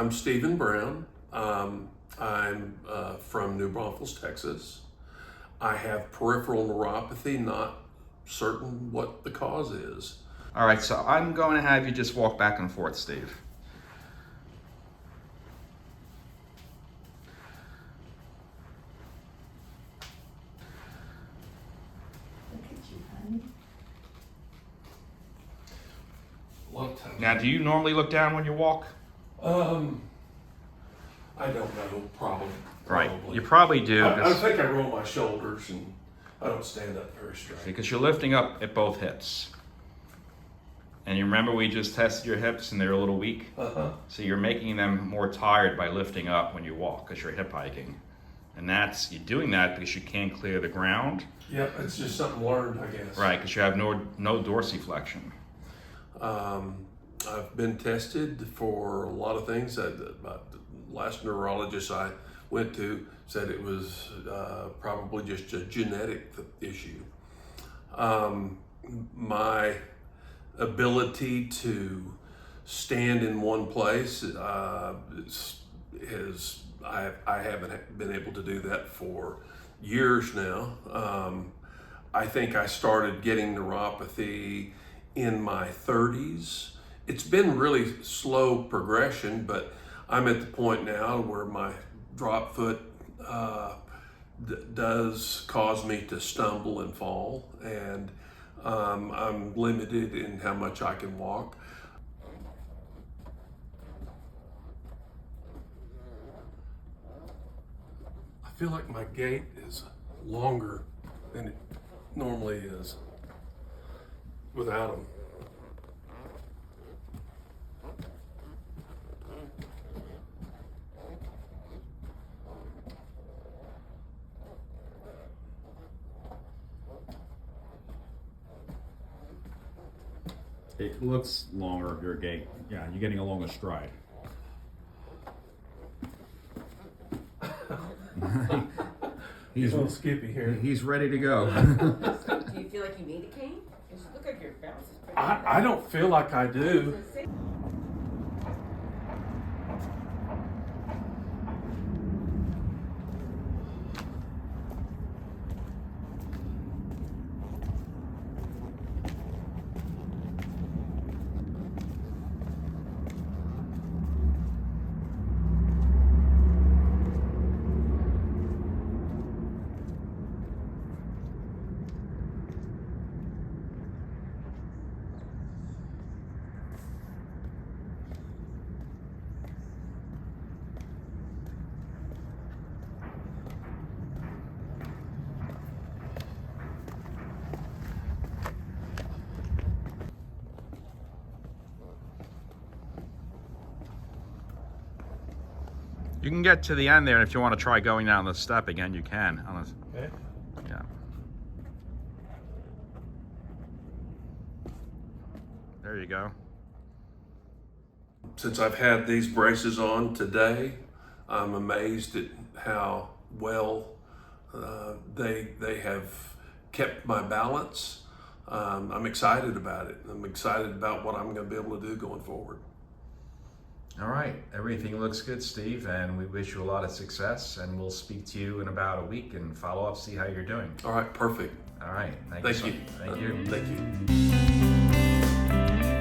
I'm Stephen Brown. I'm from New Braunfels, Texas. I have peripheral neuropathy, not certain what the cause is. All right, so I'm going to have you just walk back and forth, Steve. Look at you, honey. A lot of times. Now, do you normally look down when you walk? I don't know, probably. Right, you probably do. I think I roll my shoulders and I don't stand up very straight. Because you're lifting up at both hips. And you remember we just tested your hips and they're a little weak? So you're making them more tired by lifting up when you walk because you're hip hiking. And you're doing that because you can't clear the ground. Yep, it's just something learned, I guess. Right, because you have no dorsiflexion. I've been tested for a lot of things. The last neurologist I went to said it was probably just a genetic issue. My ability to stand in one place I haven't been able to do that for years now. I think I started getting neuropathy in my 30s. It's been really slow progression, but I'm at the point now where my drop foot does cause me to stumble and fall, and I'm limited in how much I can walk. I feel like my gait is longer than it normally is without them. It looks longer, your gait. Yeah, you're getting a longer stride. He's a little skippy here. He's ready to go. Do you feel like you need a cane? You look like your balance is pretty good. I don't feel like I do. You can get to the end there, and if you want to try going down the step again, you can. Okay. Yeah. There you go. Since I've had these braces on today, I'm amazed at how well they have kept my balance. I'm excited about it. I'm excited about what I'm going to be able to do going forward. All right, everything looks good, Steve, and we wish you a lot of success, and we'll speak to you in about a week and follow up, see how you're doing. All right, perfect. All right, Thank you. Thank you. Thank you.